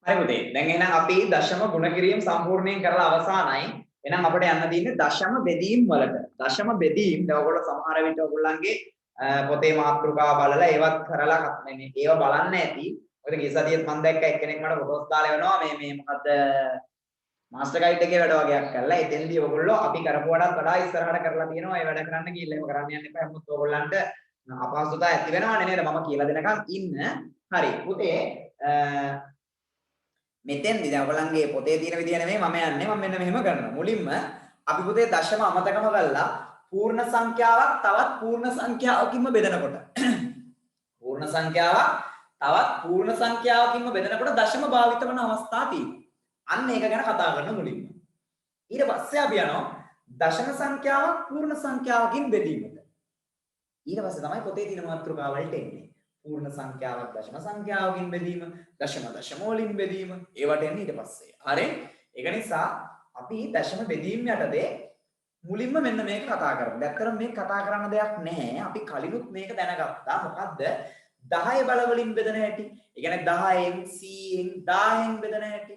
හරි පුතේ. දැන් එහෙනම් අපි දශම ගුණ කිරීම සම්පූර්ණයෙන් කරලා අවසానයි. එහෙනම් අපිට යන්න තියෙන්නේ දශම බෙදීම් වලට. දශම බෙදීම් දැන් ඔයගොල්ලෝ සමහර විට ඔයගොල්ලන්ගේ පොතේ මාතෘකාව බලලා ඒවත් කරලා මේ ඒව බලන්න ඇති. මොකද ගිය සතියේත් මම දැක්ක එක්කෙනෙක් මට ෆොටෝස් දාලා එනවා මේ මොකද්ද මාස්ටර් ගයිඩ් එකේ වැඩ වගේක් කරලා. එතෙන්දී ඔයගොල්ලෝ අපි කරපු වඩාත් වඩා ඉස්සරහට කරලා තියෙනවා. ඒ වැඩ කරන්න ගිහිල්ලා එහෙම කරන්න යන්න එපා. හැමෝත් ඔයගොල්ලන්ට අපහසුතාව ඇති වෙනවනේ නේද? මම කියලා දෙනකන් ඉන්න. හරි. පුතේ මෙතෙන්දී දැන් ඔයගොල්ලන්ගේ පොතේ තියෙන විදිය නෙමෙයි මම යන්නේ. මම මෙන්න මෙහෙම කරනවා. මුලින්ම අපි පුතේ දශම අමතකම කරලා පූර්ණ සංඛ්‍යාවක් තවත් පූර්ණ සංඛ්‍යාවකින්ම බෙදනකොට පූර්ණ සංඛ්‍යාවක් තවත් පූර්ණ සංඛ්‍යාවකින්ම බෙදනකොට දශම භාවිත වන අවස්ථා තියෙනවා. අන්න ඒක ගැන කතා කරන මුලින්ම. ඊට පස්සේ අපි යනවා දශම සංඛ්‍යාවක් පූර්ණ සංඛ්‍යාවකින් බෙදීමට. ඊට පස්සේ තමයි පොතේ තියෙන මාතෘකාව වලට එන්නේ. පූර්ණ සංඛ්‍යාවක් දශම සංඛ්‍යාවකින් බෙදීම, දශම දශම වලින් බෙදීම, ඒවට එන්නේ ඊට පස්සේ. හරි? ඒක නිසා අපි දශම බෙදීම යටතේ මුලින්ම මෙන්න මේක කතා කරමු. දැක්කම මේක කතා කරන්න දෙයක් නැහැ. අපි කලිනුත් මේක දැනගත්තා. මොකද්ද? 10 බල වලින් බෙදෙන හැටි. ඒ කියන්නේ 10න් 100න් 1000න් බෙදෙන හැටි.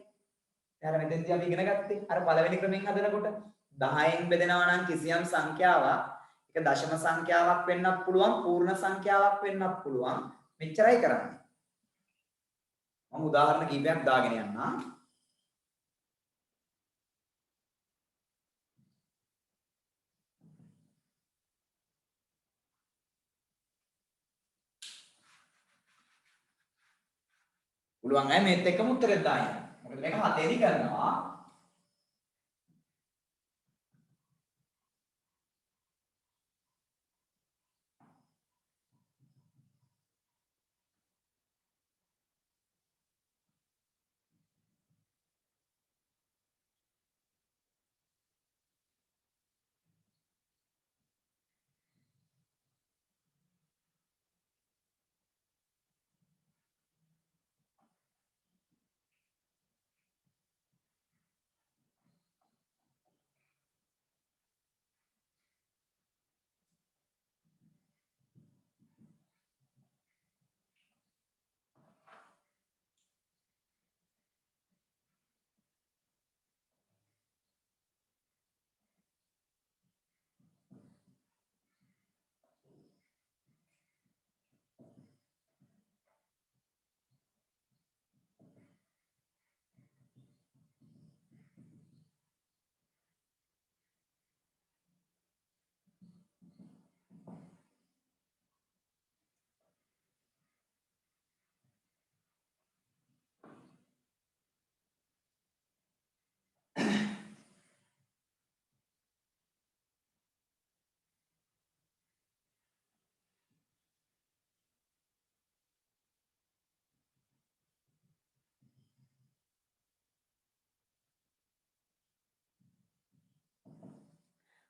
ඊට මෙතෙන්දී අපි ඉගෙන ගත්තේ අර පළවෙනි ක්‍රමෙන් හදනකොට 10න් බෙදෙනවා නම් කිසියම් සංඛ්‍යාවක් ඒක දශම සංඛ්‍යාවක් වෙන්නත් පුළුවන්, පූර්ණ සංඛ්‍යාවක් වෙන්නත් පුළුවන්. මෙච්චරයි කරන්නේ. මම උදාහරණ කිහිපයක් දාගෙන යන්නම්. පුළුවන් අය මේත් එක්කම උත්තරයක් දාන්න. මොකද මේක හතේදී කරනවා.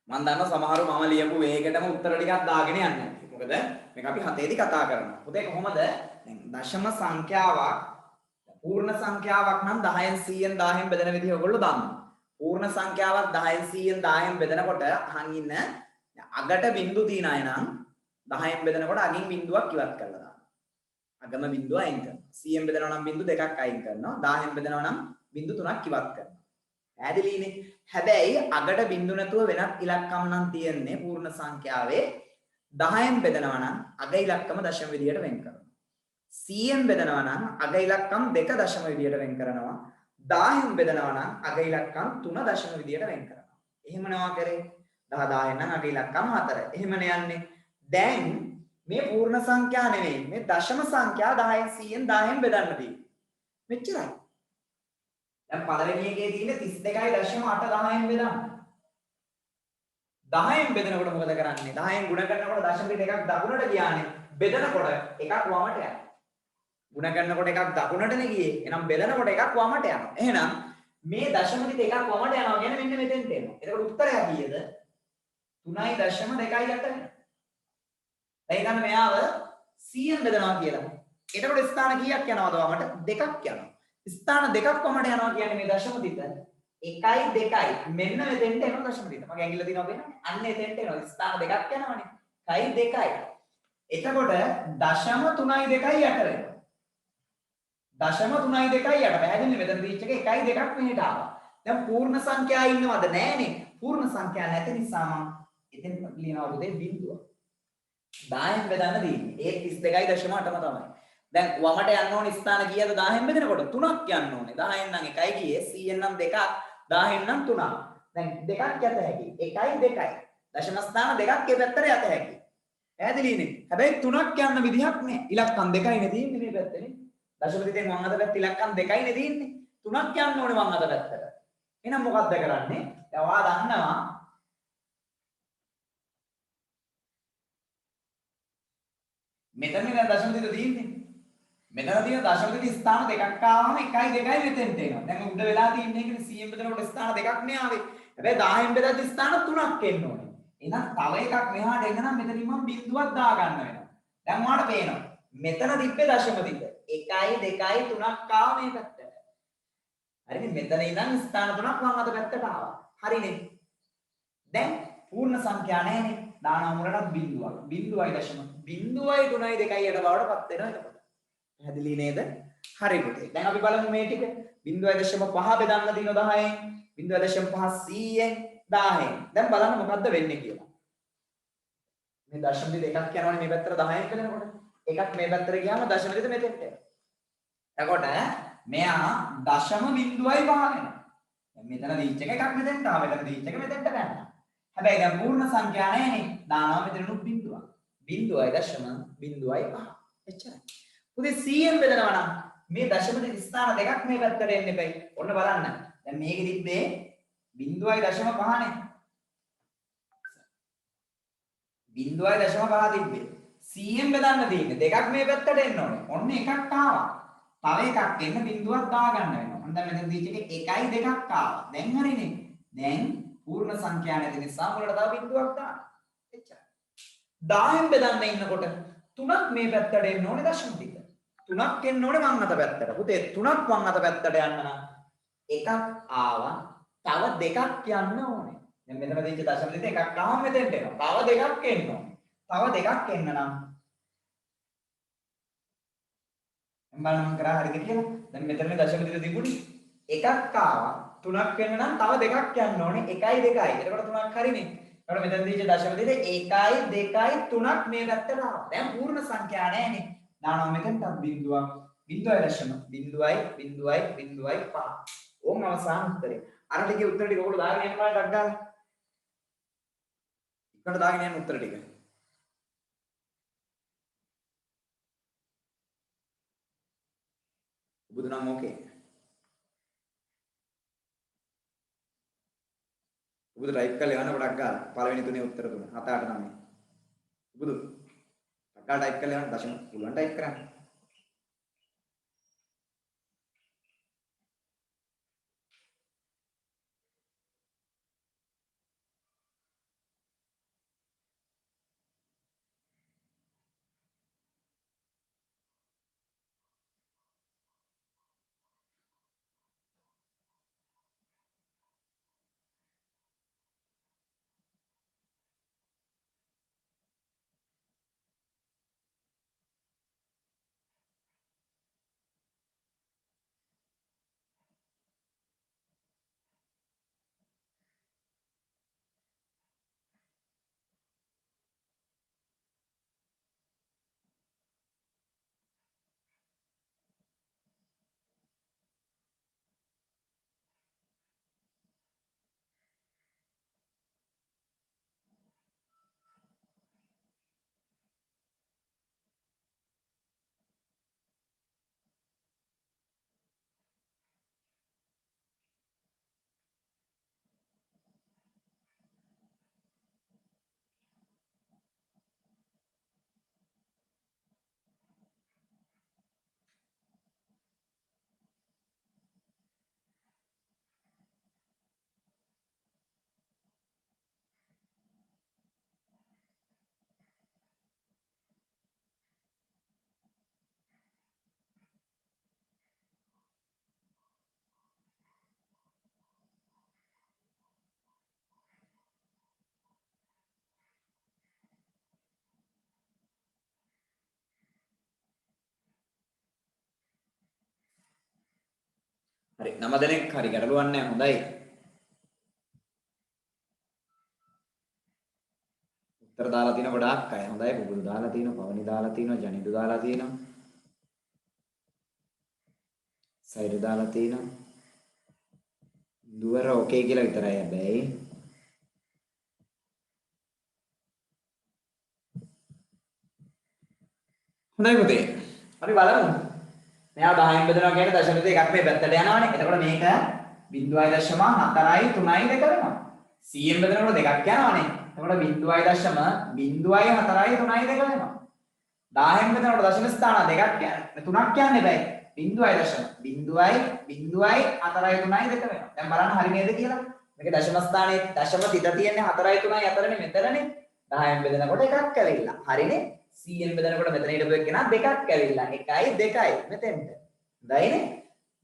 මම දන්නවා සමහරව මම ලියපු වේගයටම උත්තර ටිකක් දාගෙන යන්නේ. මොකද මේක අපි හතේදී කතා කරනවා. පුතේ කොහොමද? දැන් දශම සංඛ්‍යාවක් පූර්ණ සංඛ්‍යාවක් නම් 10න් 100න් 1000න් බෙදෙන විදිහ ඔයගොල්ලෝ දන්නවා. පූර්ණ සංඛ්‍යාවක් 10න් 100න් 1000න් බෙදනකොට අහන් ඉන්න අගට බිංදු තියන අය නම් 10න් බෙදනකොට අගින් බිංදුවක් ඉවත් කරලා දානවා. අගම බිංදුව අයින් කරනවා. 100න් බෙදනවා නම් බිංදු දෙකක් අයින් කරනවා. 1000න් බෙදනවා නම් බිංදු තුනක් ඉවත් කරනවා. පැහැදිලිනේ. හැබැයි අගට බිංදු නැතුව වෙනත් ඉලක්කම් නම් තියෙන්නේ පූර්ණ සංඛ්‍යාවේ 10න් බෙදනවා නම් අග ඉලක්කම දශම විදියට වෙන් කරනවා. 100න් බෙදනවා නම් අග ඉලක්කම් 2 දශම විදියට වෙන් කරනවා. 1000න් බෙදනවා නම් අග ඉලක්කම් 3 දශම විදියට වෙන් කරනවා. එහෙම නවා කරේ 10 10න් නම් අග ඉලක්කම් 4. එහෙමනේ යන්නේ. දැන් මේ පූර්ණ සංඛ්‍යා නෙවෙයි මේ දශම සංඛ්‍යා 10න් 100න් 1000න් බෙදන්න තියෙන්නේ. මෙච්චරයි. දැන් පළවෙනි එකේ තියෙන්නේ 32.8 10න් බෙදන්න. 10න් බෙදනකොට මොකද කරන්නේ? 10න් ගුණ කරනකොට දශම දෙකක් දකුණට ගියානේ. බෙදනකොට එකක් වමට යනවා. ගුණ කරනකොට එකක් දකුණටනේ ගියේ. එහෙනම් බෙදනකොට එකක් වමට යනවා. එහෙනම් මේ දශම දෙක එකක් වමට යනවා කියන්නේ මෙන්න මෙතෙන්ට එනවා. එතකොට උත්තරය කීයද? 3.28 වෙනවා. දැන් ගන්න මෙයාව 100න් බෙදනවා කියලා. එතකොට ස්ථාන කීයක් යනවද වමට? දෙකක් යනවා. ස්ථාන දෙකක් වමට යනවා කියන්නේ මේ දශම තිත 1 2යි මෙන්න මෙතෙන්ට එන දශම තිත. මගේ ඇඟිල්ල දිනව බලන්න. අන්න එතෙන්ට එනවා. ස්ථාන දෙකක් යනවනේ. 1 2යි. එතකොට දශම 3යි 2යි යට වෙනවා. 0.3යි 2යි යට පැහැදිලිනේ මෙතන දීච්ච එක 1යි 2ක් මෙහෙට ආවා. දැන් පූර්ණ සංඛ්‍යා ඉන්නවද නැහනේ. පූර්ණ සංඛ්‍යා නැති නිසා මම එතෙන් ලියනවා පුතේ බිඳුව. 10න් බෙදන්න තියෙන්නේ. ඒ 32.8ම තමයි. දැන් වමට යන්න ඕන ස්ථාන කීයද 10න් බෙදනකොට 3ක් යන්න ඕනේ. 10න් නම් 1යි ගියේ, 100න් නම් 2ක්, 1000න් නම් 3ක්. දැන් දෙකක් යත හැකි. 1යි 2යි. දශම ස්ථාන දෙකක් ඒ පැත්තට යත හැකි. පැහැදිලිනේ. හැබැයි 3ක් යන්න විදිහක් නැහැ. ඉලක්කම් 2යිනේ තියෙන්නේ මේ පැත්තේ. දශම දිතෙන් වම් අත පැත්ත ඉලක්කම් 2යිනේ තියෙන්නේ. 3ක් යන්න ඕනේ වම් අත පැත්තට. එහෙනම් මොකක්ද කරන්නේ? දැන් ඔයා දන්නවා මෙතන දැන් දශම දිත තියෙන්නේ. මෙතන තියෙන දශම දිත ස්ථාන දෙකක් ආවම 1යි 2යි මෙතෙන්ට එනවා. දැන් උඩ වෙලා තියෙන්නේ කියන්නේ 100න් බෙදනකොට ස්ථාන දෙකක් නේ ආවේ. හැබැයි 10න් බෙදද්දි ස්ථාන 3ක් එන්න ඕනේ. එහෙනම් තව එකක් මෙහාට එන්න නම් මෙතනින් මම බිඳුවක් දාගන්න වෙනවා. දැන් ඔයාලට පේනවා. මෙතන තිබ්බේ දශම දිත. 1යි 2යි 3ක් ආව මේ පැත්තට. හරිනේ මෙතන ඉඳන් ස්ථාන 3ක් වම් අත පැත්තට ආවා. හරිනේ. දැන් පූර්ණ සංඛ්‍යා නැහැනේ. දානවා මුලට බිඳුවක්. බිඳුවයි දශම. බිඳුවයි 3යි 2යි යට බවටපත් වෙනවා එතකොට. පැහැදිලි නේද? හරි පුතේ. දැන් අපි බලමු මේ ටික. 0.5 බෙදන්න දින 10න් 0.5 100න් 1000න්. දැන් බලන්න මොකද්ද වෙන්නේ කියලා. මේ දශම දිත එකක් යනවනේ මේ පැත්තට 10න් බෙදනකොට. එකක් මේ පැත්තට ගියාම දශම දිත මෙතෙන්ට එනවා. එතකොට මෙයා දශම බිඳුවයි 5 වෙනවා. දැන් මෙතන දීච්ච එක එකක් මෙතෙන්ට ආවා. මෙතන දීච්ච එක මෙතෙන්ට ගන්නවා. හැබැයි දැන් පූර්ණ සංඛ්‍යා නැහැනේ. දානවා මෙතනනුත් බිඳුවක්. බිඳුවයි දශම බිඳුවයි 5. එච්චරයි. පුතේ 100න් බෙදනවා නම් මේ දශම දිත ස්ථාන දෙකක් මේ පැත්තට එන්න එපයි. ඔන්න බලන්න. දැන් මේකෙ තිබ්බේ බිඳුවයි දශම 5නේ. බිඳුවයි දශම 5 තිබ්බේ. 100න් බෙදන්න තියෙන්නේ. දෙකක් මේ පැත්තට එන්න ඕනේ. ඔන්න එකක් ආවා. තව එකක් එන්න බිඳුවක් දාගන්න වෙනවා. මම දැන් මෙතන දීච්ච එකේ 1යි 2ක් ආවා. දැන් හරිනේ. දැන් පූර්ණ සංඛ්‍යා නැති නිසා මුලට තව බිඳුවක් දාන්න. එච්චරයි. 10න් බෙදන්න ඉන්නකොට 3ක් මේ පැත්තට එන්න ඕනේ දශම දිත. 3ක් එන්න ඕනේ වම් අත පැත්තට. පුතේ 3ක් වම් අත පැත්තට යන්න නම් එකක් ආවා. තව දෙකක් යන්න ඕනේ. දැන් මෙතන දීච්ච දශම දිත එකක් ආවම මෙතෙන්ට එනවා. තව දෙකක් එන්න ඕනේ. තව දෙකක් එන්න නම් බලන්න කරා හරිද කියලා. දැන් මෙතන දශම දිත තිබුණේ එකක් ආවා. 3ක් වෙන්න නම් තව දෙකක් යන්න ඕනේ. 1යි 2යි. එතකොට 3ක් හරිනේ. එතකොට මෙතන දීච්ච දශම දිත 1යි 2යි 3ක් මේ පැත්තට ආවා. දැන් පූර්ණ සංඛ්‍යා නැහැනේ. දානවා මෙතනට බිඳුවක්. බිඳුවයි දශම. බිඳුවයි බිඳුවයි බිඳුවයි 5. ඕම් අවසාන උත්තරේ. අර ටිකේ උත්තර ටික ඔයගොල්ලෝ දාගෙන යන්න බලන්න ඩක් ගාලා. ඉක්මනට දාගෙන යන්න උත්තර ටික. බුදු නම් ඕකේ. බුදු ටයිප් කරලා යන්න ගොඩක් ගාලා. පළවෙනි තුනේ උත්තර තුන 7 8 9. බුදු. අක්කා ටයිප් කරලා යන්න දශම පුළුවන් ටයිප් කරන්න. හරි 9 දෙනෙක් හරි ගැටලුවක් නැහැ හොඳයි. උත්තර දාලා තියෙන ගොඩාක් අය හොඳයි. පුබුදු දාලා තියෙනවා, පවනි දාලා තියෙනවා, ජනිදු දාලා තියෙනවා. සයිඩ් දාලා තියෙනවා. දුවර ඕකේ කියලා විතරයි හැබැයි. හොඳයි පුතේ. අපි බලමු. මෙයා 10න් බෙදනවා කියන්නේ දශමික එකක් මේ පැත්තට යනවානේ. එතකොට මේක 0.4යි 3යි දෙක වෙනවා. 100න් බෙදනකොට දෙකක් යනවානේ. එතකොට 0.4යි 3යි දෙක වෙනවා. 10න් බෙදනකොට දශම ස්ථාන දෙකක් යන්නේ. තුනක් යන්නේ බෑ. 0.4යි 3යි දෙක වෙනවා. දැන් බලන්න හරි නේද කියලා. මේක දශම ස්ථානයේ දශම තිත තියෙන්නේ 4යි 3යි අතරනේ මෙතනනේ. 10න් බෙදනකොට එකක් ඇවිල්ලා. හරිනේ. 100න් බෙදනකොට මෙතන හිටපු එක්කෙනා දෙකක් ඇවිල්ලා 1යි 2යි මෙතෙන්ට. හොඳයිනේ.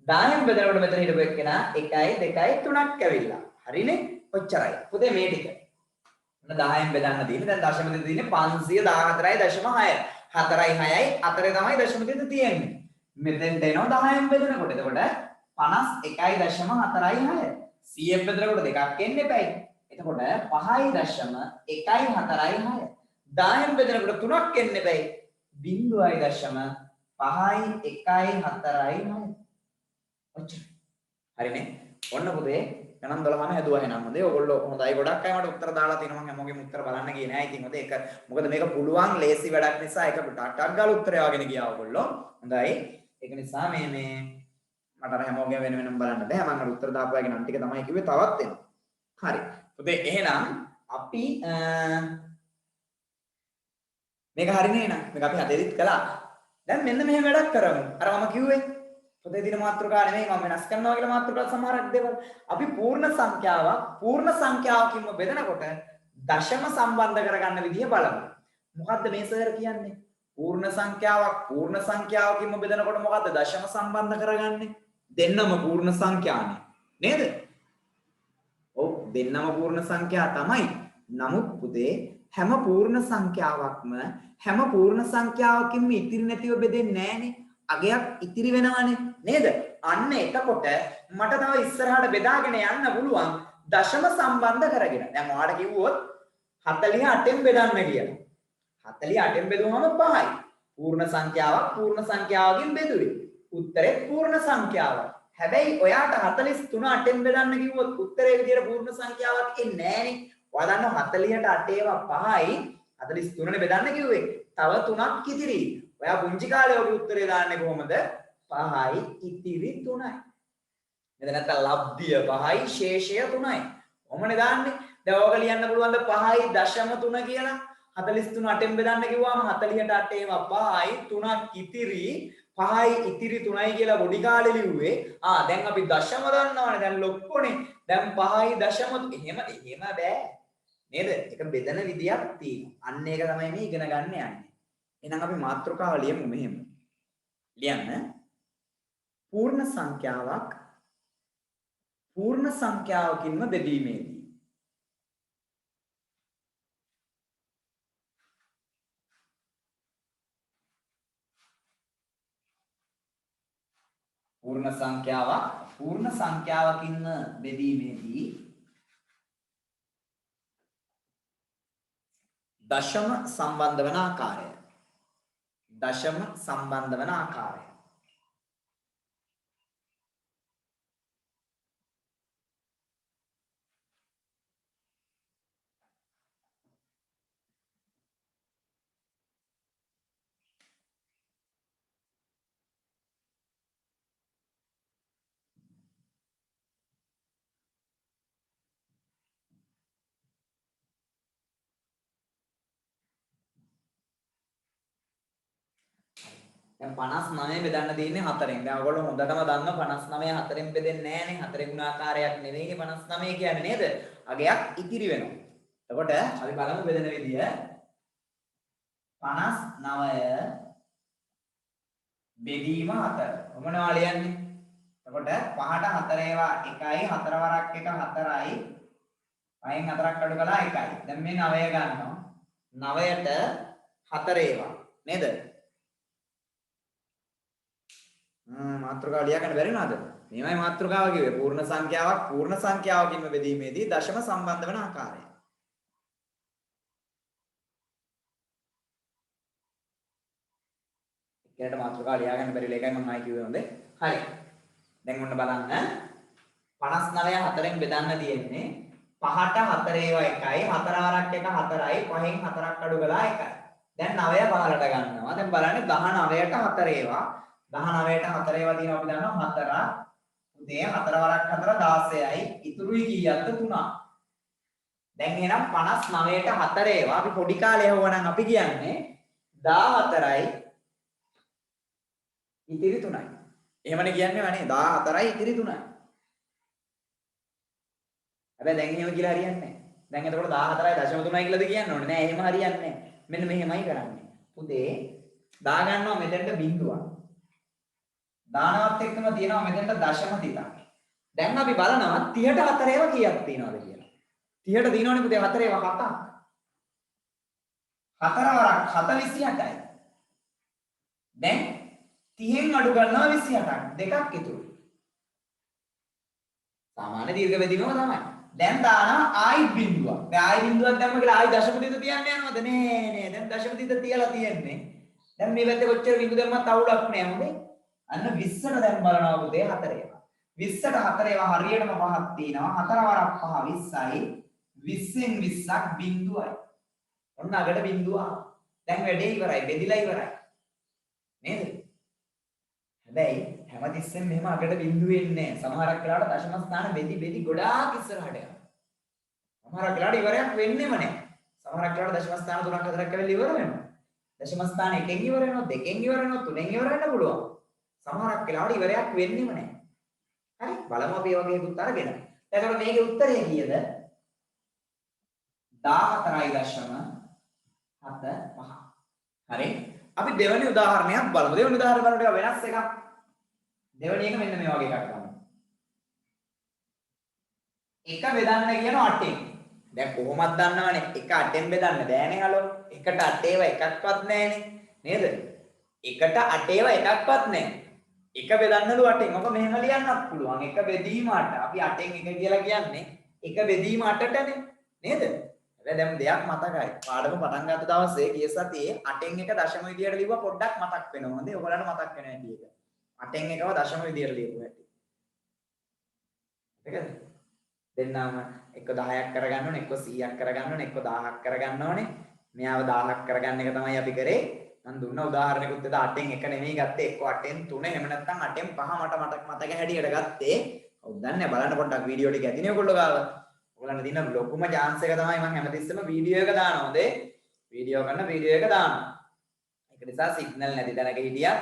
10න් බෙදනකොට මෙතන හිටපු එක්කෙනා 1යි 2යි 3ක් ඇවිල්ලා. හරිනේ? ඔච්චරයි. පුතේ මේ ටික. මොන 10න් බෙදන්න තියෙන්නේ. දැන් දශම තිත තියෙන්නේ 514.6. 4යි 6යි අතරේ තමයි දශම තිත තියෙන්නේ. මෙතෙන්ට එනවා 10න් බෙදනකොට. එතකොට 51.4යි 6. 100න් බෙදනකොට දෙකක් එන්න එපයි. එතකොට 5.1යි 4යි 6. 10න් බෙදනකොට 3ක් එන්න බෑ 0.5යි 1යි 4යි 9 ඔච්චර හරිනේ ඔන්න පුතේ ගණන් 12ම හැදුවා එහෙනම් හොඳේ ඔයගොල්ලෝ හොඳයි ගොඩක් අය මට උත්තර දාලා තිනවා මම හැමෝගෙම උත්තර බලන්න ගියේ නෑ ඉතින් හොඳේ ඒක මොකද මේක පුළුවන් ලේසි වැඩක් නිසා ඒක ටක් ගාලා උත්තරය වගෙන ගියා ඔයගොල්ලෝ හොඳයි ඒක නිසා මේ මට අර හැමෝගෙම වෙන වෙනම බලන්න බෑ මම අර උත්තර දාපුවාගේ නම් ටික තමයි කිව්වේ තවත් එනවා හරි පුතේ එහෙනම් අපි මේක හරිනේ නේද? මේක අපි හදෙදිත් කළා. දැන් මෙන්න මෙහෙම වැඩක් කරමු. අර මම කිව්වේ පොතේ දින මාතෘකා නෙමෙයි මම වෙනස් කරනවා කියලා මාතෘකා සමහරක් දේවල්. අපි පූර්ණ සංඛ්‍යාවකින්ම බෙදනකොට දශම සම්බන්ධ කරගන්න විදිය බලමු. මොකද්ද මේ සර් කියන්නේ? පූර්ණ සංඛ්‍යාවකින්ම බෙදනකොට මොකද්ද දශම සම්බන්ධ කරගන්නේ? දෙන්නම පූර්ණ සංඛ්‍යානේ. නේද? ඔව් දෙන්නම පූර්ණ සංඛ්‍යා තමයි. නමුත් පුතේ හැම පූර්ණ සංඛ්‍යාවකින්ම ඉතිරි නැතිව බෙදෙන්නේ නැහනේ. අගයක් ඉතිරි වෙනවනේ නේද? අන්න එතකොට මට තව ඉස්සරහට බෙදාගෙන යන්න පුළුවන් දශම සම්බන්ධ කරගෙන. දැන් ඔයාලට කිව්වොත් 48න් බෙදන්න කියලා. 48න් බෙදුවම 5යි. පූර්ණ සංඛ්‍යාවකින් බෙදුවේ. උත්තරේ පූර්ණ සංඛ්‍යාවක්. හැබැයි ඔයාට 43 8න් බෙදන්න කිව්වොත් උත්තරේ විදියට පූර්ණ සංඛ්‍යාවක් එන්නේ නැහනේ. ඔයා දන්නවා 40ට 8 ඒවා 5යි 43නේ බෙදන්න කිව්වේ. තව 3ක් ඉතිරි. ඔයා පුංචි කාලේ ඔබේ උත්තරේ දාන්නේ කොහොමද? 5යි ඉතිරි 3යි. නේද නැත්නම් ලබ්ධිය 5යි ශේෂය 3යි. කොහොමනේ දාන්නේ? දැන් ඕක ලියන්න පුළුවන්ද 5.3 කියලා? 43 8න් බෙදන්න කිව්වම 40ට 8 ඒවා 5යි 3ක් ඉතිරි 5යි ඉතිරි 3යි කියලා පොඩි කාලේ ලිව්වේ. දැන් අපි දශම දන්නවනේ. දැන් ලොක්කොනේ. දැන් 5යි දශම එහෙම බෑ. නේද? ඒක බෙදන විදියක් තියෙනවා. අන්න ඒක තමයි මේ ඉගෙන ගන්න යන්නේ. එහෙනම් අපි මාතෘකාව ලියමු මෙහෙම. ලියන්න. පූර්ණ සංඛ්‍යාවකින්ම බෙදීමේදී පූර්ණ සංඛ්‍යාවකින් බෙදීමේදී දශම සම්බන්ධ වන ආකාරය දැන් 59 බෙදන්න තියෙන්නේ 4ෙන්. දැන් ඔයගොල්ලෝ හොඳටම දන්නවා 59 4ෙන් බෙදෙන්නේ නැහනේ. 4 ගුණාකාරයක් නෙවෙයි 59 කියන්නේ නේද? අගයක් ඉතිරි වෙනවා. එතකොට අපි බලමු බෙදෙන විදිය. 59 බෙදීම 4. මොනවා ලියන්නේ? එතකොට 5ට 4 ඒවා 1යි 4 වරක් 1 4යි 5න් 4ක් අඩු කළා 1යි. දැන් මේ 9 ගන්නවා. 9ට 4 ඒවා නේද? මාත්‍රකාව ලියා ගන්න බැරි නේද? මේවයි මාතෘකාව කිව්වේ පූර්ණ සංඛ්‍යාවකින්ම බෙදීමේදී දශම සම්බන්ධ වන ආකාරය. එකට මාතෘකාව ලියා ගන්න බැරි එකයි මම ආයි කිව්වේ හොඳේ. හරි. දැන් ඔන්න බලන්න 59 4න් බෙදන්න තියෙන්නේ 5ට 4 ඒවා 1යි 4 ආරක් 1 4යි 5න් 4ක් අඩු කළා 1යි. දැන් 9 15ට ගන්නවා. දැන් බලන්න 19ට 4 ඒවා 19ට 4 ඒවා තියෙනවා අපි දන්නවා 4 උදේ 4 වරක් 4 16යි ඉතුරුයි කීයක්ද 3. දැන් එහෙනම් 59ට 4 ඒවා අපි පොඩි කාලේ හොවනම් අපි කියන්නේ 14යි ඉතිරි 3යි. එහෙමනේ කියන්නේ වනේ 14යි ඉතිරි 3යි. හැබැයි දැන් එහෙම කියලා හරියන්නේ නැහැ. දැන් එතකොට 14.3යි කියලාද කියන්න ඕනේ නෑ. එහෙම හරියන්නේ නැහැ. මෙන්න මෙහෙමයි කරන්නේ. පුතේ දා ගන්නවා මෙතෙන්ට බිඳුවක්. දානවත් එක්කම තියෙනවා මෙතෙන්ට දශම තිතක්. දැන් අපි බලනවා 30ට 4 ඒවා කීයක් තියෙනවද කියලා. 30ට තියෙනවනේ පුතේ 4 ඒවා 7ක්. 4 වරක් 7 28යි. දැන් 30න් අඩු කරනවා 28ක්. දෙකක් ඉතුරුයි. සාමාන්‍ය දීර්ඝ බෙදීමම තමයි. දැන් දානවා ආයි බිඳුවක්. දැන් ආයි බිඳුවක් දැම්ම කියලා ආයි දශම තිත තියන්න යනවද? නේ. දැන් දශම තිත තියලා තියෙන්නේ. දැන් මේ පැත්තේ කොච්චර බිඳු දැම්මත් අවුලක් නෑ හොඳේ. අන්න 20ට දැන් බලනවා පුතේ 4 ඒවා. 20ට 4 ඒවා හරියටම පහක් තියෙනවා. 4 වරක් 5 20යි. 20න් 20ක් බිඳුවයි. ඔන්න අගට බිඳුව. දැන් වැඩේ ඉවරයි. බෙදිලා ඉවරයි. නේද? හැබැයි හැමතිස්සෙම මෙහෙම අගට බිඳුව එන්නේ නැහැ. සමහරක් වෙලාවට දශම ස්ථාන බෙදි ගොඩාක් ඉස්සරහට යනවා. සමහරක් වෙලාවට ඉවරයක් වෙන්නේම නැහැ. සමහරක් වෙලාවට දශම ස්ථාන 3ක් 4ක් ඇවිල්ලා ඉවර වෙනවා. දශම ස්ථාන 1කින් ඉවර වෙනවා, 2කින් ඉවර වෙනවා, 3කින් ඉවර වෙන්න පුළුවන්. සමහරක් වෙලාවට ඉවරයක් වෙන්නේම නැහැ. හරි? බලමු අපි මේ වගේ උත්තර අරගෙන. එතකොට මේකේ උත්තරය කීයද? 14.75. හරි? අපි දෙවෙනි උදාහරණයක් බලමු. දෙවෙනි උදාහරණය බලනකොට වෙනස් එකක්. දෙවෙනි එක මෙන්න මේ වගේ එකක් ගන්න. එක බෙදන්න කියන 8න්. දැන් කොහොමද දන්නවනේ? එක 8න් බෙදන්න බෑනේ හලෝ. එකට 8 ඒවා එකක්වත් නැහැනේ. නේද? එකට 8 ඒවා එකක්වත් නැහැ. එක බෙදන්නලු 8න්. ඔක මෙහෙම ලියන්නත් පුළුවන්. එක බෙදීම 8. අපි 8න් එක කියලා කියන්නේ එක බෙදීම 8ටනේ. නේද? හැබැයි දැන් දෙයක් මතකයි. පාඩම පටන් ගත්ත දවසේ ගිය සතියේ 8න් එක දශම විදියට ලිව්වා පොඩ්ඩක් මතක් වෙනවා. හොඳේ. ඔයගලන්ට මතක් වෙන හැටි එක. 8න් එකව දශම විදියට ලියපු හැටි. හරිද? දෙන්නාම එක්ක 10ක් කරගන්න ඕනේ, එක්ක 100ක් කරගන්න ඕනේ, එක්ක 1000ක් කරගන්න ඕනේ. මෙයාව 1000ක් කරගන්න එක තමයි අපි කරේ. මම දුන්න උදාහරණයකුත් එදා 8න් එක නෙමෙයි ගත්තේ. එක්ක 8න් 3 එහෙම නැත්නම් 8න් 5 මට මතක හැටියට ගත්තේ. කවුද දන්නේ? බලන්න පොඩ්ඩක් වීඩියෝ ටික ඇදිනේ ඔයගොල්ලෝ ගාව. ඔයගලන්ට දින ලොකුම chance එක තමයි මම හැමතිස්සෙම වීඩියෝ එක දානවා. හොඳේ. වීඩියෝ කරන වීඩියෝ එක දානවා. ඒක නිසා සිග්නල් නැති තැනක හිටියත්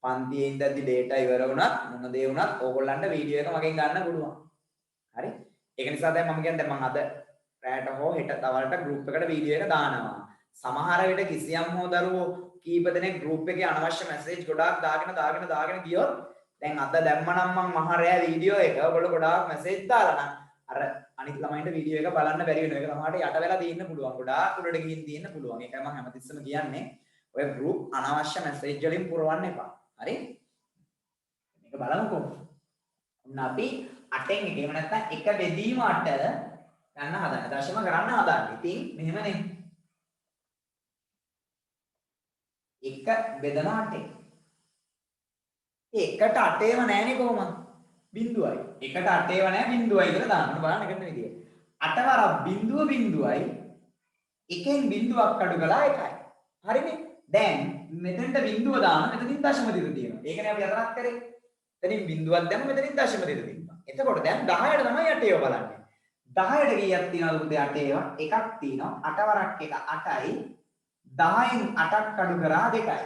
පන්තියේ ඉඳද්දි data ඉවර වුණත් මොන දේ වුණත් ඕගොල්ලන්ට වීඩියෝ එක මගෙන් ගන්න පුළුවන්. හරි? ඒක නිසා දැන් මම කියන්නේ දැන් මම අද රැට හෝ හෙට දවල්ට group එකට වීඩියෝ එක දානවා. සමහර විට කිසියම් හෝ දරුවෝ කීප දෙනෙක් group එකේ අනවශ්‍ය message ගොඩාක් දාගෙන ගියොත් දැන් අද දැම්මනම් මම මහ රෑ වීඩියෝ එක ඔයගොල්ලෝ ගොඩාක් message දාලා නම් අර අනිත් ළමයින්ට වීඩියෝ එක බලන්න බැරි වෙනවා. ඒක සමහරට යට වෙලා තියෙන්න පුළුවන්. ගොඩාක් උඩට ගිහින් තියෙන්න පුළුවන්. ඒකයි මම හැමතිස්සෙම කියන්නේ ඔය group අනවශ්‍ය message වලින් පුරවන්න එපා. හරි? මේක බලමුකෝ. ඔන්න අපි 8න් එක එහෙම නැත්නම් එක බෙදීම 8 ගන්න හදන්න. දශම කරන්න හදන්න. ඉතින් මෙහෙමනේ. එක බෙදන 8න්. ඒකට 8 ඒව නැහැනේ කොහොමද? බිඳුවයි. එකට 8 ඒව නැහැ බිඳුවයි කියලා දාන්න බලන්න එකන විදිය. 8 වරක් බිඳුව බිඳුවයි එකෙන් බිඳුවක් අඩු කළා 1යි. හරිනේ? දැන් මෙතනට බිඳුව දාන මෙතනින් දශම දිග තියෙනවා. ඒකනේ අපි අතරක් කරේ. එතනින් බිඳුවක් දැම්ම මෙතනින් දශම දිග තියෙනවා. එතකොට දැන් 10ට තමයි 8 ඒව බලන්නේ. 10ට කීයක් තියෙනවද පුතේ 8 ඒවා? එකක් තියෙනවා. 8 වරක් 1 8යි. 10න් 8ක් අඩු කරා 2යි.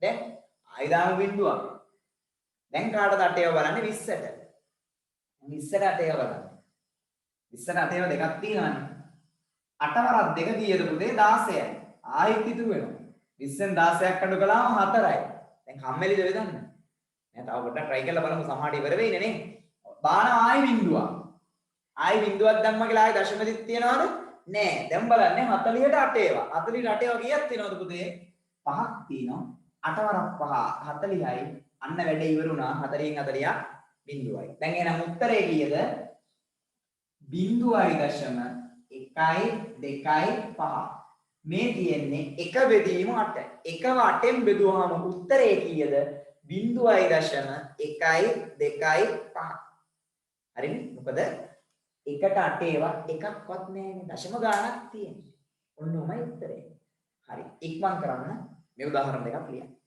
දැන් ආයි දාමු බිඳුවක්. දැන් කාටද 8 ඒවා බලන්නේ 20ට. 20ට 8 ඒවා බලන්න. 20ට 8 ඒවා දෙකක් තියෙනවානේ. 8 වරක් 2 කීයද පුතේ 16යි. ආයෙත් ඉතුරු වෙනවා. 20න් 16ක් අඩු කළාම 4යි. දැන් කම්මැලිද වෙදන්න? නෑ තව පොඩ්ඩක් try කරලා බලමු සමහරට ඉවර වෙයිනේ නේ. බාන ආයෙ බිඳුවක්. ආයෙ බිඳුවක් දැම්ම කියලා ආයෙ දශමදිත් තියනවද? නෑ. දැන් බලන්නේ 40ට 8 ඒවා. 40ට 8 ඒවා කීයක් තියෙනවද පුතේ? 5ක් තියෙනවා. 8 වරක් 5 40යි. අන්න වැඩේ ඉවර වුණා. 40න් 40ක් බිඳුවයි. දැන් එහෙනම් උත්තරේ කීයද? 0.125. මේ තියෙන්නේ එක බෙදීම 8. එක 8ෙන් බෙදුවාම උත්තරේ කීයද? 0.125. හරිනේ? මොකද එකට 8 ඒවා එකක්වත් නැහැනේ. දශම ගාණක් තියෙන්නේ. ඔන්න ඔමයි උත්තරේ. හරි. ඉක්මන් කරන්න මේ උදාහරණ දෙකක් ලියන්න.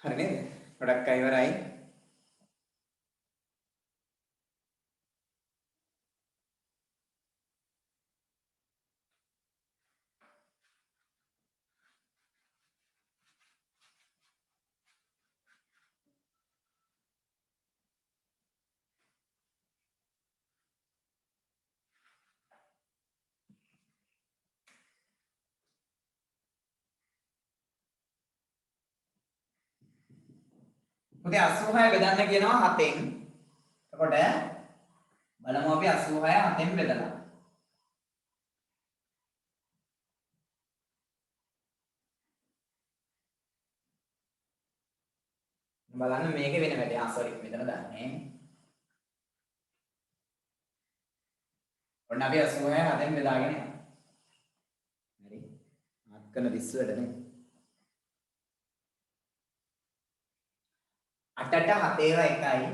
හරි නේද? ගොඩක් අය ඉවරයි. පුතේ 86 බෙදන්න කියනවා 7ෙන්. එතකොට බලමු අපි 86 7ෙන් බෙදලා. බලන්න මේකේ වෙන වැඩි. සෝරි මෙතන දාන්නේ. ඔන්න අපි 86 7ෙන් බෙදාගෙන යනවා. හරි. මාත් කරන 20 වැඩනේ. 8ට 7 ඒවා එකයි.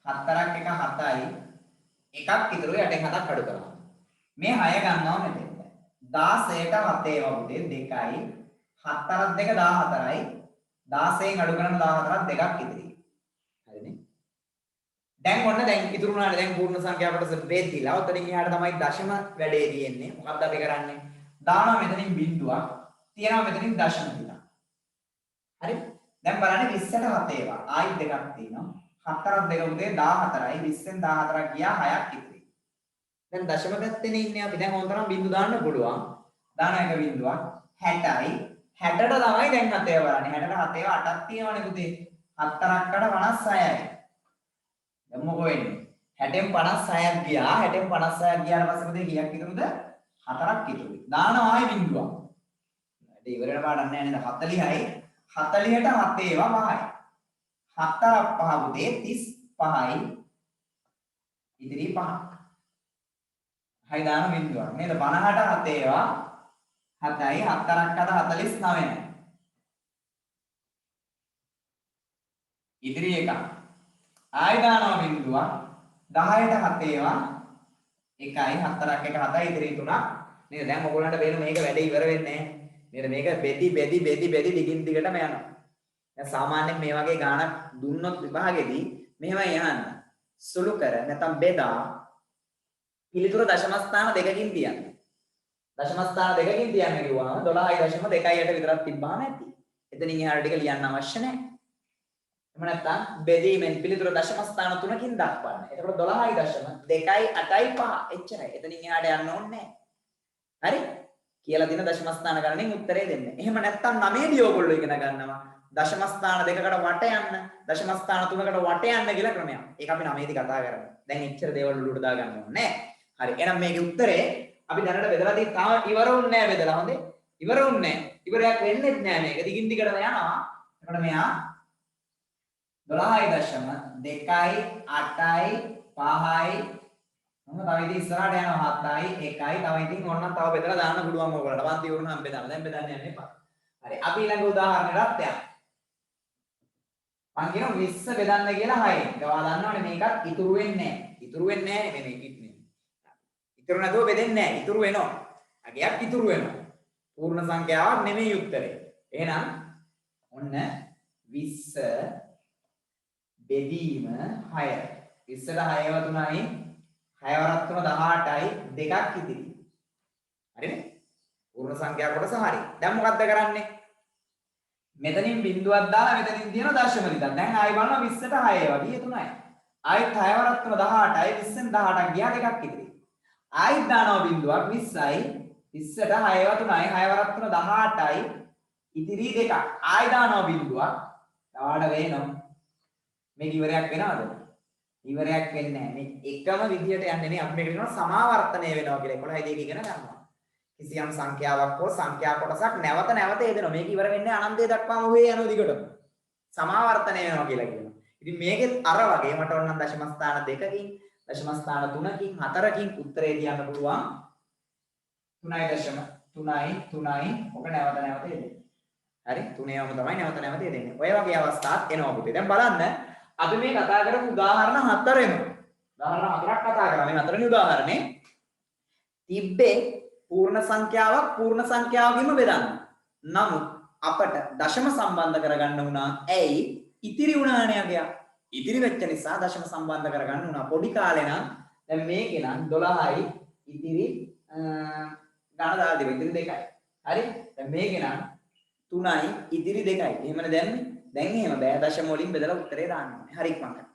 4ක් එක 7යි. එකක් ඉතුරුයි 8න් 7ක් අඩු කරනවා. මේ 6 ගන්නවා මෙතෙන්ට. 16ට 7 ඒවා පුතේ 2යි. 7ක් 2 14යි. 16න් අඩු කරන 14ක් දෙකක් ඉතිරි. හරිනේ. දැන් ඔන්න දැන් ඉතුරු වුණානේ දැන් පූර්ණ සංඛ්‍යා කොටස බෙදලා. ඔතනින් එහාට තමයි දශම වැඩේ තියෙන්නේ. මොකක්ද අපි කරන්නේ? දානවා මෙතනින් බිංදුවක්. තියනවා මෙතනින් දශම ටිකක්. හරි? දැන් බලන්න 20ට 7 ඒවා. ආයි දෙකක් තියෙනවා. 4ක් 2 උදේ 14යි 20ෙන් 14ක් ගියා 6ක් ඉතිරි. දැන් දශම පැත්තේ ඉන්නේ අපි. දැන් ඕන තරම් බිංදු දාන්න පුළුවන්. දාන එක බිංදුවක් 60යි 60ට තමයි දැන් 7 ඒවා බලන්නේ. 60ට 7 ඒවා 8ක් තියෙනවනේ පුතේ. 4ක්කට 56යි. දැන් මොකෝ වෙන්නේ? 60න් 56ක් ගියා. 60න් 56ක් ගියාට පස්සේ පුතේ කීයක් ඉතුරුද? 4ක් ඉතුරුයි. දානවා ආයි බිංදුවක්. වැඩ ඉවර වෙන පාඩම් නෑ නේද? 40යි 40ට 7 ඒවා 5යි. 4ක් 5 පුතේ 35යි. ඉතිරි 5ක්. හයි දාන බිංදුවක් නේද? 50ට 7 ඒවා 7යි. 4ක් 49යි. ඉතිරි එකක්. ආයි දානවා බිංදුවක් 10ට 7 ඒවා 1යි. 4ක් 1 7යි. ඉතිරි 3ක් නේද? දැන් ඔයගොල්ලන්ට පේන මේක වැඩ ඉවර වෙන්නේ නැහැ. නේද? මේක බෙදි දිගින් දිගටම යනවා. දැන් සාමාන්‍යයෙන් මේ වගේ ගාණක් දුන්නොත් විභාගෙදී මෙහෙමයි යහන්න. සුළු කර නැත්නම් බෙදා පිළිතුර දශම ස්ථාන දෙකකින් තියන්න. දශම ස්ථාන දෙකකින් තියන්න කිව්වම 12.28 විතරක් තිබ්බාම ඇති. එතනින් එහාට ටික ලියන්න අවශ්‍ය නැහැ. එහෙම නැත්නම් බෙදීමෙන් පිළිතුර දශම ස්ථාන තුනකින් දක්වන්න. එතකොට 12.2.8.5 එච්චරයි. එතනින් එහාට යන්න ඕනේ නැහැ. හරි? කියලා දින දශම ස්ථාන ගණනෙන් උත්තරේ දෙන්න. එහෙම නැත්නම් 9 දී ඕගොල්ලෝ ඉගෙන ගන්නවා දශම ස්ථාන දෙකකට වට යන්න, දශම ස්ථාන තුනකට වට යන්න කියලා ක්‍රමයක්. ඒක අපි 9ේදී කතා කරමු. දැන් එච්චර දේවල් උඩට දා ගන්න ඕනේ නෑ. හරි. එහෙනම් මේකේ උත්තරේ අපි දැනට බෙදලා තියෙන්නේ තාම ඉවර වුන්නේ නෑ බෙදලා. හොඳේ. ඉවර වුන්නේ නෑ. ඉවරයක් වෙන්නෙත් නෑ මේක. දිගින් දිගටම යනවා. එතකොට මෙයා 12.2යි 8යි 5යි මොකද තව ඉතින් ඉස්සරහට යනවා 7යි 1යි තව ඉතින් ඕනනම් තව බෙදලා දාන්න පුළුවන් ඕගොල්ලන්ට. පන්ති වුණාම බෙදන්න. දැන් බෙදන්න යන්න එපා. හරි. අපි ඊළඟ උදාහරණයකට යමු. මම කියනවා 20 බෙදන්න කියලා 6ෙන්. ඒවා දන්නවනේ මේකත් ඉතුරු වෙන්නේ නැහැ. ඉතුරු වෙන්නේ නැහැ නෙමෙයි මේක ඉන්නේ. ඉතුරු නැතුව බෙදෙන්නේ නැහැ. ඉතුරු වෙනවා. අගයක් ඉතුරු වෙනවා. පූර්ණ සංඛ්‍යාවක් නෙමෙයි උත්තරේ. එහෙනම් ඔන්න 20 බෙදීම 6. 20ට 6ව 3යි 6 වරක් 3 18යි දෙකක් ඉතිරි. හරිනේ? පූර්ණ සංඛ්‍යා කොටස හරි. දැන් මොකද්ද කරන්නේ? මෙතනින් බිංදුවක් දාලා මෙතනින් තියෙන දශම දිගක්. දැන් ආයෙ බලනවා 20ට 6 වගේ 3යි. ආයෙත් 6 වරක් 3 18යි 20න් 18ක් ගියා දෙකක් ඉතිරි. ආයෙත් දානවා බිංදුවක් 20යි 20ට 6ව 3යි 6 වරක් 3 18යි ඉතිරි දෙකක්. ආයෙ දානවා බිංදුවක්. දාඩ වෙනවා. මේක ඉවරයක් වෙනවද? ඉවරයක් වෙන්නේ නැහැ. මේ එකම විදියට යන්නේ නේ අපි මේක කියනවා සමාවර්තනය වෙනවා කියලා. 11 දී ඉගෙන ගන්නවා. කිසියම් සංඛ්‍යාවක් හෝ සංඛ්‍යා කොටසක් නැවත නැවත යෙදෙනවා. මේක ඉවර වෙන්නේ අනන්තය දක්වාම ඔහේ යනවා දිගටම. සමාවර්තනය වෙනවා කියලා කියනවා. ඉතින් මේකෙත් අර වගේ මට ඕන නම් දශම ස්ථාන 2කින්, දශම ස්ථාන 3කින්, 4කින් උත්තරේ කියන්න පුළුවන්. 3.3යි ඔක නැවත නැවත යෙදෙන්නේ. හරි 3ේම තමයි නැවත නැවත යෙදෙන්නේ. ඔය වගේ අවස්ථාත් එනවා පුතේ. දැන් බලන්න අපි මේ කතා කරපු උදාහරණ 4ෙම. උදාහරණ 4ක් කතා කරා. මේ 4වෙනි උදාහරණේ තිබ්බේ පූර්ණ සංඛ්‍යාවක් පූර්ණ සංඛ්‍යාවකින්ම බෙදන්න. නමුත් අපට දශම සම්බන්ධ කරගන්න වුණා. ඇයි? ඉතිරි වුණානේ අගයක්. ඉතිරි වෙච්ච නිසා දශම සම්බන්ධ කරගන්න වුණා. පොඩි කාලේ නම් දැන් මේකේ නම් 12යි ඉතිරි ගණන දාලා දෙන්න ඉතිරි 2යි. හරි? දැන් මේකේ නම් 3යි ඉතිරි 2යි. එහෙමනේ දැන්නේ. දැන් එහෙම බෑ දශම වලින් බෙදලා උත්තරේ දාන්න ඕනේ. හරි ඉක්මනට.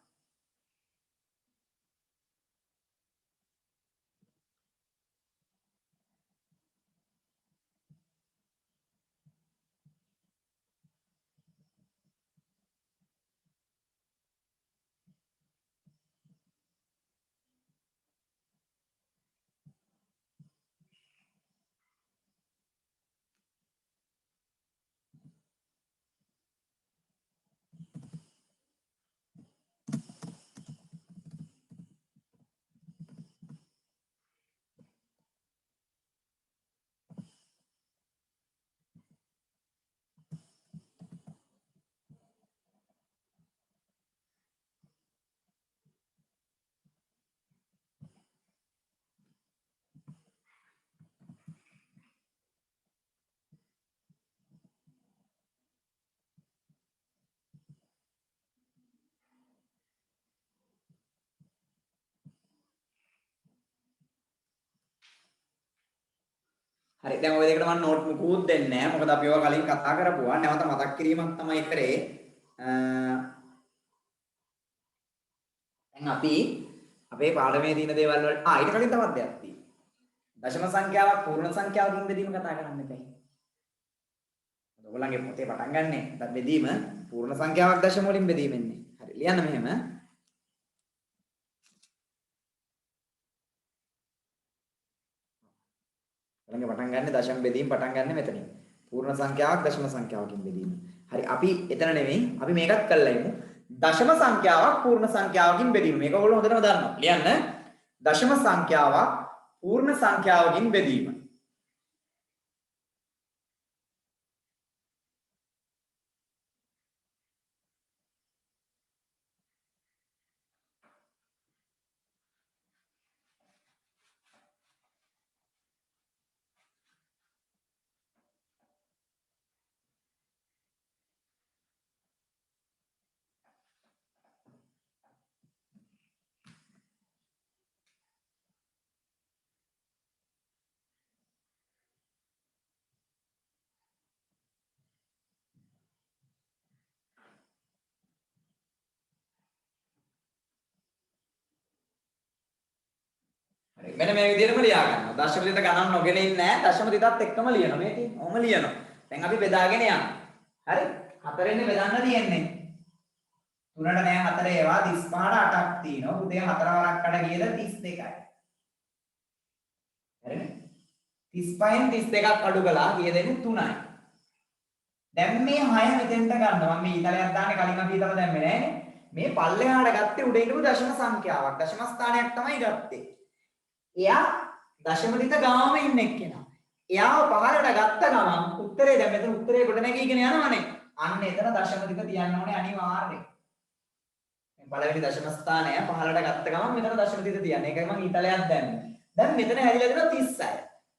හරි දැන් ওই දෙකට මම නෝට් මුකුත් දෙන්නේ නැහැ. මොකද අපි ඒවා කලින් කතා කරපුවා. නැවත මතක් කිරීමක් තමයි කරේ. දැන් අපි අපේ පාඩමේ තියෙන දේවල් වල ඊට කලින් තවත් දෙයක් තියෙනවා. දශම සංඛ්‍යාවක් පූර්ණ සංඛ්‍යාවකින් බෙදීම කතා කරන්න එපා. ඔයගොල්ලන්ගේ පොතේ පටන් ගන්නනේ. බෙදීම පූර්ණ සංඛ්‍යාවක් දශම වලින් බෙදීමෙන්නේ. හරි ලියන්න මෙහෙම. ඔයගොල්ලන්ගේ පටන් ගන්න දශම බෙදීම පටන් ගන්න මෙතනින්. පූර්ණ සංඛ්‍යාවක් දශම සංඛ්‍යාවකින් බෙදීම. හරි අපි එතන නෙමෙයි. අපි මේකත් කළා ඉමු. දශම සංඛ්‍යාවක් පූර්ණ සංඛ්‍යාවකින් බෙදීම. මේක ඔයගොල්ලෝ හොඳටම දන්නවා. ලියන්න. දශම සංඛ්‍යාවක් පූර්ණ සංඛ්‍යාවකින් බෙදීම. මෙන්න මේ විදිහටම ලියා ගන්නවා. දශම දිත ගණන් නොගෙන ඉන්නේ නැහැ. දශම දිතත් එක්කම ලියනවා. මේකේ ඔහම ලියනවා. දැන් අපි බෙදාගෙන යනවා. හරි? 4 බෙදන්න තියෙන්නේ. 3ට නෑ 4 ඒවා 35ට 8ක් තියෙනවා. පුතේ 4 වරක් කඩ ගියද 32යි. හරිනේ? 35න් 32ක් අඩු කළා කීය දෙන්නේ 3යි. දැන් මේ 6 මෙතෙන්ට ගන්න. මම මේ ඊතලයක් දාන්නේ කලින් අපි ඊතල දැම්මේ නෑනේ. මේ පල්ලෙහාට ගත්තේ උඩ ඉඳපු දශම සංඛ්‍යාවක්. දශම ස්ථානයක් තමයි ගත්තේ. එයා දශම දිත ගාම ඉන්න එක්කෙනා. එයාව පහළට ගත්ත ගමන් උත්තරේ දැන් මෙතන උත්තරේ ගොඩ නැගීගෙන යනවනේ. අන්න එතන දශම දිත තියන්න ඕනේ අනිවාර්යයෙන්. මේ පළවෙනි දශම ස්ථානය පහළට ගත්ත ගමන් මෙතන දශම දිත තියන්න. ඒකයි මම ඊතලයක් දැම්මේ. දැන් මෙතන හැදිලා දෙනවා 36.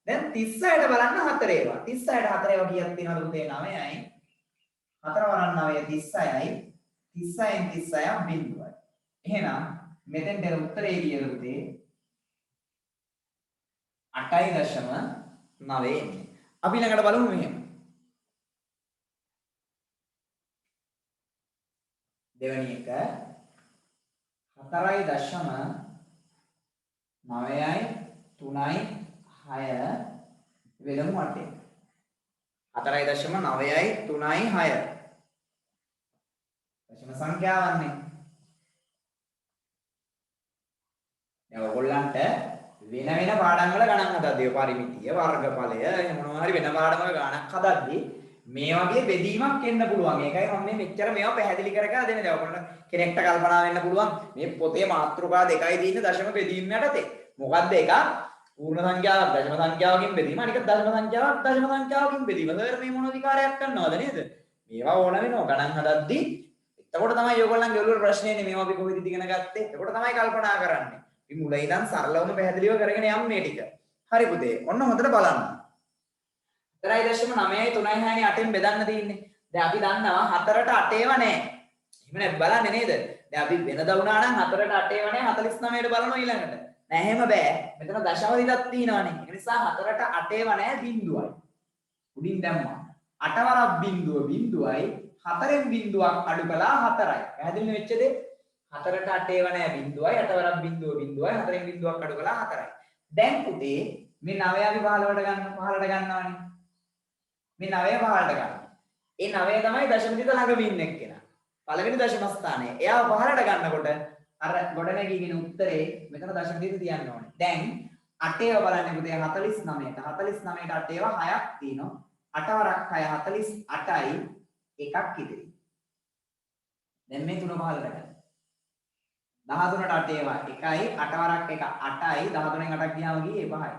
දැන් 36ට බලන්න 4 ඒවා. 36ට 4 ඒවා කීයක් තියෙනවද පුතේ? 9යි. 4 වරන් 9 36යි. 36න් 36ක් බිඳුවයි. එහෙනම් මෙතෙන්ට එන උත්තරේ කීයද පුතේ? 8.9 එන්නේ. අපි ළඟට බලමු මෙහෙම. දෙවෙනි එක 4.9යි 3යි 6 වෙලමු 8. 4.9යි 3යි 6. දශම සංඛ්‍යාවන්නේ. දැන් ඔයගොල්ලන්ට වෙන වෙන පාඩම් වල ගණන් හදද්දී පරිමිතිය වර්ගඵලය එහෙම මොනවා හරි වෙන පාඩමක ගණක් හදද්දී මේ වගේ බෙදීමක් එන්න පුළුවන්. ඒකයි මම මේ මෙච්චර මේවා පැහැදිලි කර කර දෙන්නේ. දැන් ඔයගොල්ලන්ට කෙනෙක්ට කල්පනා වෙන්න පුළුවන් මේ පොතේ මාතෘකා දෙකයි තියෙන්නේ දශම බෙදීම යටතේ. මොකද්ද එක? පූර්ණ සංඛ්‍යාවක් දශම සංඛ්‍යාවකින් බෙදීම. අනික දශම සංඛ්‍යාවක් දශම සංඛ්‍යාවකින් බෙදීම. සර් මේ මොන විකාරයක් කරනවද නේද? මේවා ඕන වෙනවා ගණන් හදද්දී. එතකොට තමයි ඔයගොල්ලන්ගේ ඔළුවේ ප්‍රශ්නේ එන්නේ මේවා අපි කොහෙද ඉගෙන ගත්තේ? එතකොට තමයි කල්පනා කරන්නේ. අපි මුල ඉඳන් සරලවම පැහැදිලිව කරගෙන යමු මේ ටික. හරි පුතේ. ඔන්න හොඳට බලන්න. 4.9යි 3යි 6යි 8න් බෙදන්න තියෙන්නේ. දැන් අපි දන්නවා 4ට 8 ඒවා නැහැ. එහෙම නැත් බලන්නේ නේද? දැන් අපි වෙනදා වුණා නම් 4ට 8 ඒවා නැහැ 49ට බලනවා ඊළඟට. නෑ එහෙම බෑ. මෙතන දශම දිගක් තියෙනවානේ. ඒ නිසා 4ට 8 ඒවා නැහැ බිඳුවයි. උඩින් දැම්මා. 8 වරක් බිඳුව බිඳුවයි 4න් බිඳුවක් අඩු කළා 4යි. පැහැදිලි වෙච්ච දේ? 4ට 8 ඒවා නැහැ බිඳුවයි 8 වරක් බිඳුව බිඳුවයි 4න් බිඳුවක් අඩු කළා 4යි. දැන් පුතේ මේ 9 අපි 15ට ගන්නවානේ. මේ 9 15ට ගන්න. ඒ 9 තමයි දශම දිග ළඟම ඉන්න එක්කෙනා. පළවෙනි දශම ස්ථානය. එයාව 15ට ගන්නකොට අර ගොඩනැගීගෙන උත්තරේ මෙතන දශම දිග තියන්න ඕනේ. දැන් 8 ඒවා බලන්න පුතේ 49ට. 49ට 8 ඒවා 6ක් තියෙනවා. 8 වරක් 6 48යි එකක් ඉතිරි. දැන් මේ 3 15ට ගන්න. 13ට 8 ඒවා 1යි 8 වරක් 1 8යි 13න් 8ක් ගියාම ගියේ 5යි.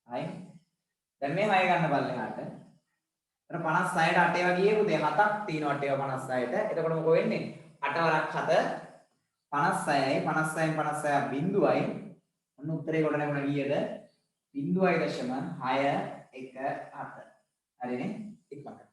හයි. දැන් මේ 6 ගන්න පල්ලෙහාට. එතන 56ට 8 ඒවා ගියේ පුතේ 7ක් තියෙනවා 8 ඒවා 56ට. එතකොට මොකෝ වෙන්නේ? 8 වරක් 7 56යි 56න් 56ක් බිඳුවයි. ඔන්න උත්තරේ කොට නැගුණ කීයද? 0.617. හරිනේ? ඉක්මනට.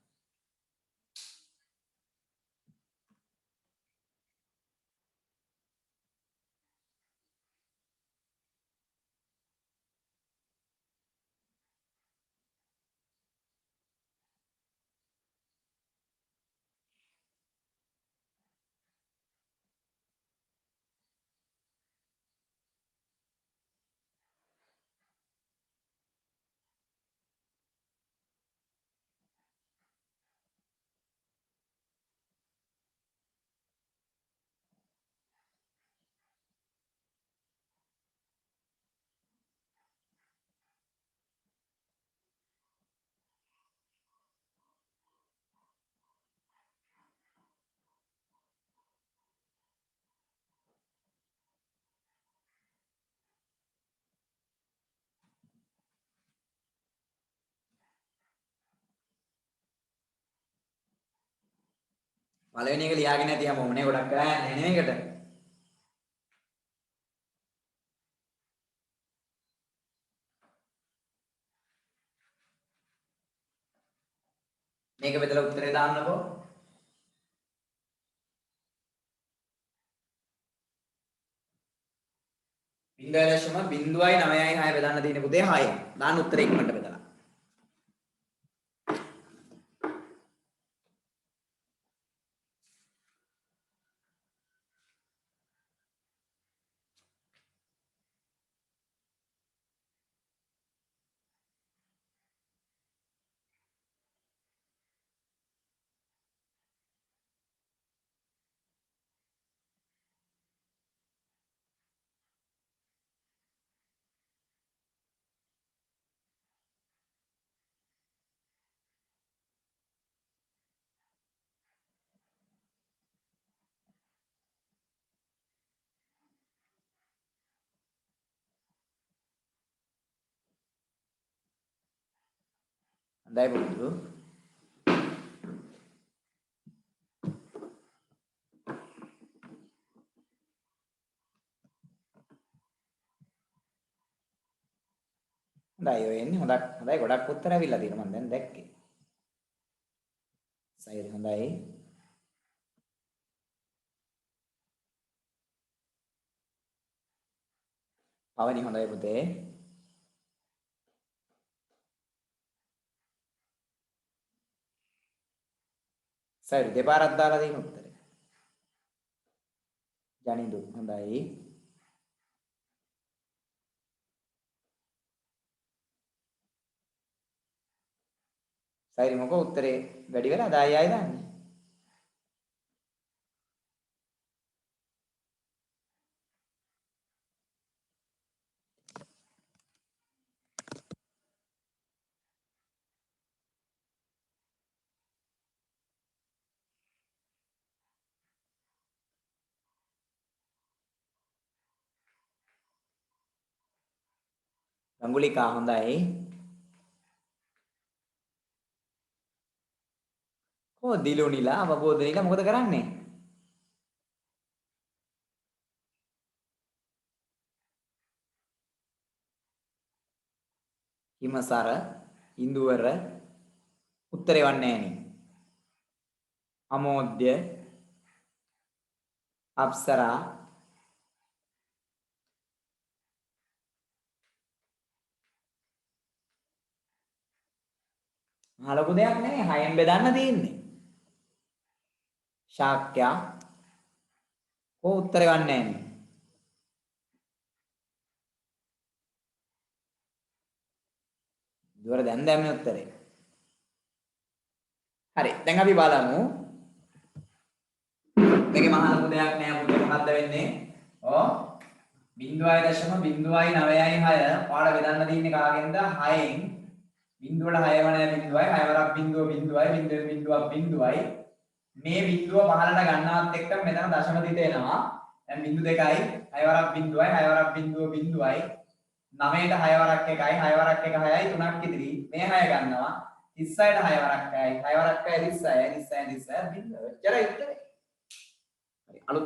පළවෙනි එක ලියාගෙන නැතිවම මොනේ ගොඩක් කරන්නේ නැහැ නේ මේකට. මේක බෙදලා උත්තරේ දාන්නකෝ. බිංදුවයි 9යි 6 බෙදන්න තියෙන පුතේ 6. දාන්න උත්තරේ ඉක්මනට බෙදලා. හොඳයි පුරුදු. හොඳයි ඔය එන්නේ හොඳයි ගොඩක් උත්තර ඇවිල්ලා තියෙනවා මම දැන් දැක්කේ. සයිරි හොඳයි. පවනි හොඳයි පුතේ. සයිරි දෙපාරක් දාලා තියෙන උත්තරේ. ජනිදු හොඳයි. සයිරි මොකෝ උත්තරේ වැඩි වෙලා ආයෙ දාන්නේ. ගංගුලිකා හොඳයි. කො දිලුනිලා අවබෝධනිලා මොකද කරන්නේ? හිමසර ඉන්දුවර උත්තරේ වන්නේ නෑනේ. අමෝද්‍ය අප්සරා හලපු දෙයක් නෙමෙයි හයෙන් බෙදන්න තියෙන්නේ. ශාක්‍ය කො උත්තරේ වන්නේ නෑනේ. ඉවර දැන් දැම්මේ උත්තරේ. හරි දැන් අපි බලමු. මේකේ මහා ලොකු දෙයක් නෑ පුතේ මොකද්ද වෙන්නේ? ඔව් 0.00966 පාඩ බෙදන්න තියෙන්නේ කාගෙන්ද? 6න් බිඳුවට 6 වන බිඳුවයි 6 වරක් බිඳුව බිඳුවයි බිඳුවෙන් බිඳුවක් බිඳුවයි මේ බිඳුව පහළට ගන්නවත් එක්ක මෙතන දශම දිට එනවා. දැන් බිඳු දෙකයි 6 වරක් බිඳුවයි 6 වරක් බිඳුව බිඳුවයි 9ට 6 වරක් එකයි 6 වරක් එක 6යි 3ක් ඉදිරි මේ 6 ගන්නවා 36ට 6 වරක් 6යි 6 වරක් 6 36යි 36 36 බිඳුව. එච්චරයි උත්තරේ. හරි අලුත්